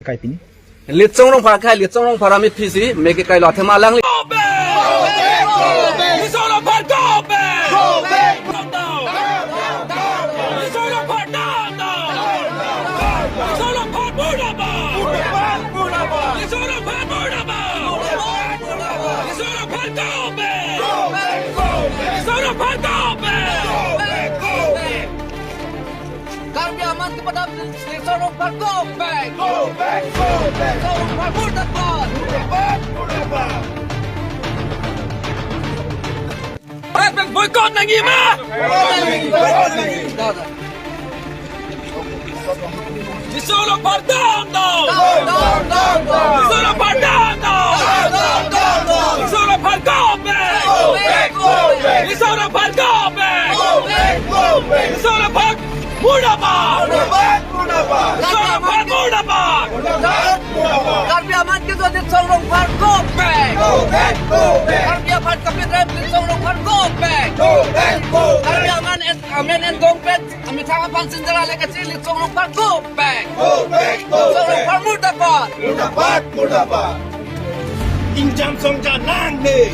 Kai pini. Lit song rong phar khai lit song rong phar amit phisi meke kai lo thema lang li solo phar go back solo phar down solo phar buda ba solo phar buda ba solo phar go back solo phar go back kami aman kepada solo phar go back solo phar buda ba boycott ng ima! Di solo par down! Di solo par down! Di solo par go back! Di solo par go back! Di solo par Murabad! Di solo par Murabad! Kami aman kita di solo par go back! Kami aman kami di solo par go back! Kami aman and go back! Kami tanga pan sendera lekasi di solo par go back! Solo par Murabad! Injam songja nang ne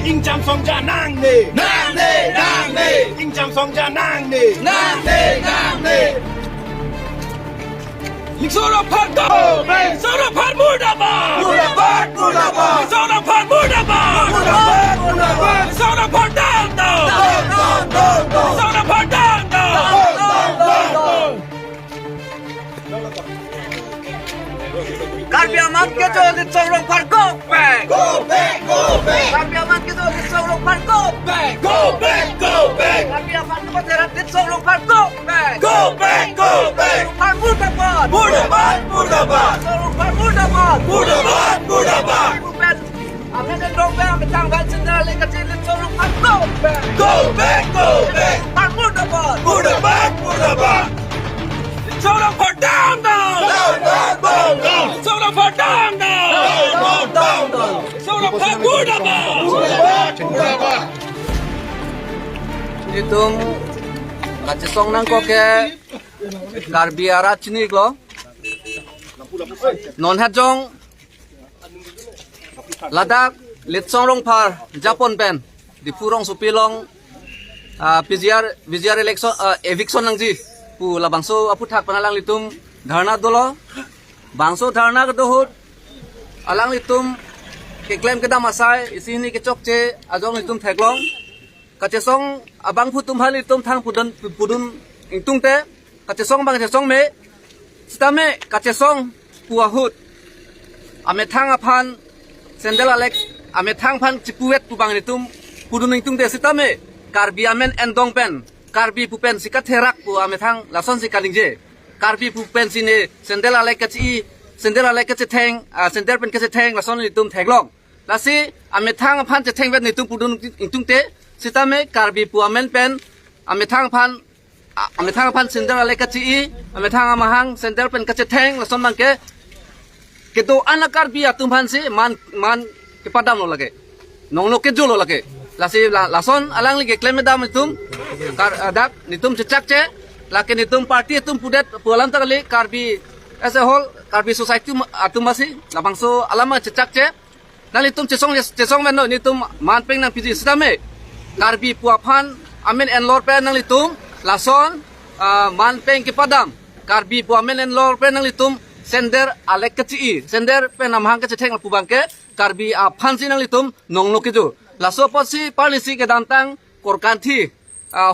Injam songja nang ne Injam songja nang ne Solo par go! Solo par Murabad! Solo par Murabad! Solo par down! Solo par down! Kami aman kita di solo par go back! Kami aman kita di solo par go back! Kami aman kita di solo par go back! Solo par Murabad! Solo par Murabad! Amin dan doa betang ban sendal lekasi di solo par go back! Par Murabad! Solo par down! Solo par down! Solo par Murabad! Itong kacesong nang koke karbiara chinik lo non hajong ladak litsong rong par Japon pen di purong supilong PGR election eviction nang ji pu la bangso aputhak panalang litum dharna dolo bangso dharna dohut alang litum ke claim ke damasai isini ke chokche ajong litum theklong kachesong abang putum hal litum thang pudun ingtung te kachesong bang kachesong me stame kachesong puahut ame thang aphan sendel alek ame thang phan chipuet pu bang litum pudun ingtung te stame karbi amen endong pen karbi pupen sikat herak pu ame thang lason sikalingje karbi pupen sine sendel alek kachi sendel alek kachi theng sendel pen kachi theng lason litum theklong lasi ame thang phan che theng pen litum pudun ingtung te sitame karbi pu amen pen ame thang phan sendel alek kachi ame thang amahang sendel pen kachi theng lason bangke kedo anak karbi atum phan si man ke padam lo lage nong lo ke jolo lage lasi lason alang lagi claim dam itum dak nitum cecak ce laki nitum party itum pudet pualam takali karbi as a whole karbi society atum masih labangso alama cecak ce dan nitum cesong meno nitum manpeng nang piji sedame karbi puapan amen en lor pen nang nitum lason manpeng ke padam karbi puamen en lor pen nang nitum sender alek keci sender pen amhang keci theng pu bangke karbi aphan sinang litum nonglo keju laso posi policy ke dantang korkanthi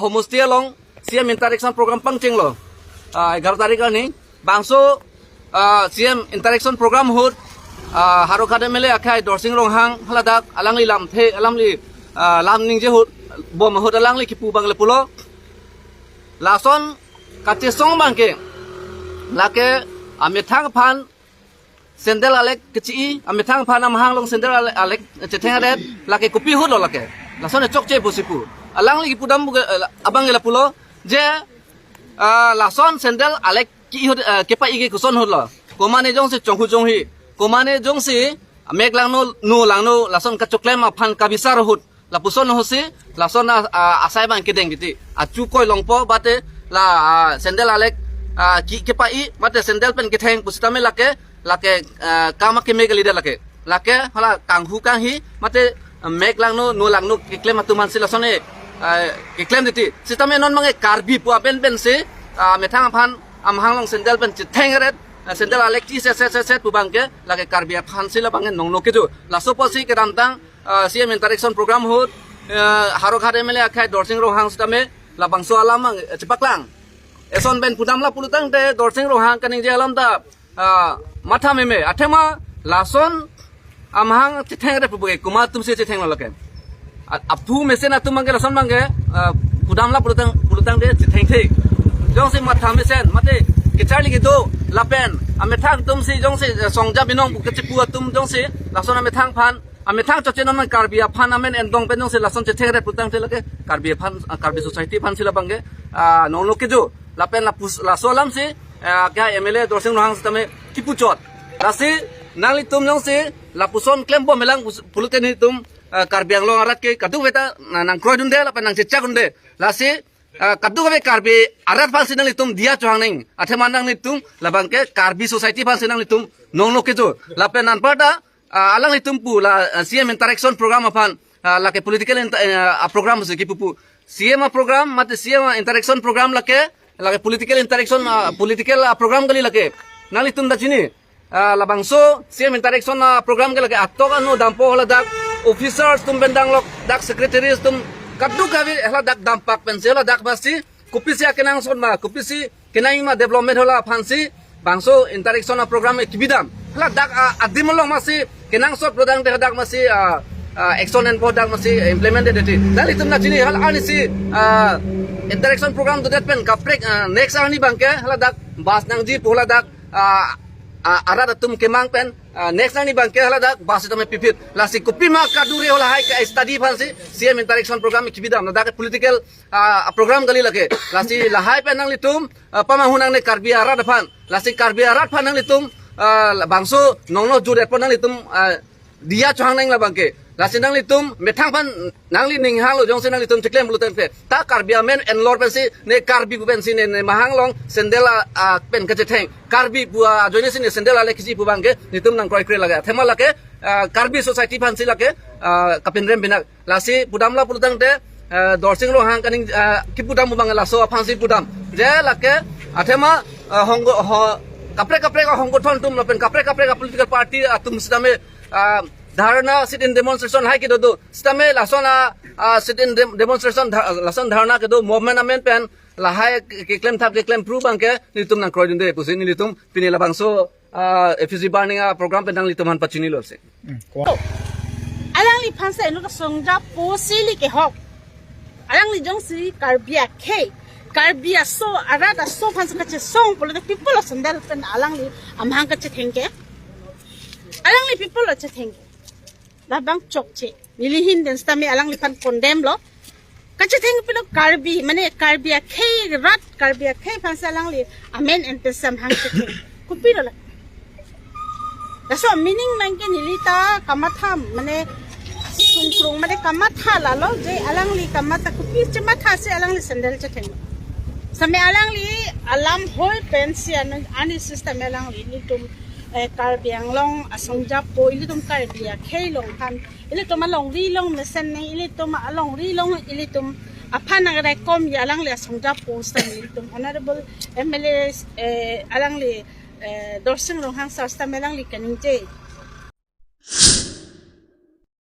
homestay long CM interaction program pangcheng lo 11 tarik ni bangso CM interaction program hut haro kademele akai dorsing rong hang haladak alangli lam the alamli lam ningje hut bom hut alangli kipu bang le pulo lason kache song bangke lake ame thang phan sendel alek keci ame thang phan amhang long sendel alek cetheng adet lake kopi hut lo lake lason chokche bosipu alang lagi pudam abang la pulo je lason sendel alek ki hut kepa igi kuson hut lo komane jong se chonghu jong hi komane jong se mek lang no lang no lason ka choklem phan kabisar hut la puson ho se lason asai bang kedeng giti achu koi longpo bate la sendel alek ki kepai mate sendal pen kitheng pusitame lake kama ke meg leader lake hala kanghu kang hi mate meg lang no lang no kiklem atuman sila sone kiklem diti sitame non mange karbi pu ben se methang phan amhang long sendal pen chitheng ret sendal alekti set pu bangke lake karbi phan sila bangen nong no ke jo laso posi ke damtang CM interaction program hut haro khade mele akhai dorsing rohang sitame labang so alam cipaklang eson ben pudamla pulutang te dorsing rohang kaning je alam ta matha meme athema lason amhang chitheng re pubuge kuma tumse chitheng lake aphu mesen atumang lason mangge pudamla pulutang de chitheng the jong se matha mesen mate kichali ge do lapen amethang tumsi jong se songja binong bu kechipu atum jong se lason amethang phan amethang chochen non karbia phan amen endong pen jong se lason chitheng re pulutang te lake karbia phan karbi society phan sila bangge nong ke jo lapen la solam se kya MLA dorsing rohang tame kipuchot lasi nali tum jong se la puson klem bo melang pulute ni tum karbiang long arat ke kadu beta nang kroi dunde lapen nang chicha gunde lasi kadu be karbi arat phan sinang litum dia chohang ning athe manang ni tum labang ke karbi society phan sinang litum nong ke jo lapen nan pada alang litum pu la CM interaction program phan la ke political program se ki pu CM program mate CM interaction program lake political interaction political program gali lake nali tum da chini labangso CM interaction program gali lake attoga no dampo hola dak officers tum bendang lok dak secretaries tum kaddu kavi hela dak dampak pensela dak basi kupisi akenang sonma kupisi kenang ma development hola phansi bangso interaction program kibidam hela dak adimolong masi kenang sot prodang de dak masi action and product masih implemented itu. Dari itu nak cini hal ani si interaction program tu dat pen kaprek next ani bangke hal dak bas nang ji pola dak arah datum kemang pen next ani bangke hal dak bas itu me pipit lasi kopi mak kaduri hola hai ka study fansi CM interaction program kibidam dak political program gali lage lasi lahai pen nang litum pamahunang ne karbi arah depan lasi karbi arah pan nang litum bangso nongno juret pan nang litum dia chohang nang la bangke lasi nang litum methang pan nang li ning hang lo jong se nang litum chiklem bulu ten pe ta karbia men en lor pensi ne karbi bu pensi ne mahang long sendela pen ka chetheng karbi bua joine sin sendela le kisi bu bangke litum nang kroi kre laga thema lake karbi society pan si lake kapin rem binak lasi pudamla pulutang te dorsing lo hang kaning ki pudam bu bang laso phansi pudam je lake athema hong kapre ka hong thon tum pen kapre ka political party atum sidame dharna sit in demonstration hai ke do stame lasona sit in demonstration lason dharna ke do movement amen pen la hai ke claim prove angke litum nang kroi dinde pusin litum pinila bangso FG burning program pen nang litum han pachini lo se alang li phansa enu ka songja posili ke hok alang li jong si karbia so arada so phansa ka che song polo the people of sandal pen alang li amhang ka che thengke alang li people of che thengke labang chokche nilihin den stami alang lipan condemn lo kache theng pilo karbi mane karbia khei phansa alang li amen and pesam hang che theng kupiro la daso meaning mangke nilita kamatham mane sungkrung mane kamatha la lo je alang li kamata kupi che matha se alang li sandal che theng same alang li alam hoi pension ani system alang li nitum karbiang long asongja po ili tum karbia khei long han ili tum along ri long mesen nei ili tum along ri long ili tum aphan agre kom ya alang le asongja po stam ili tum honorable MLA alang le dorsing long hang sa stam alang li kaning je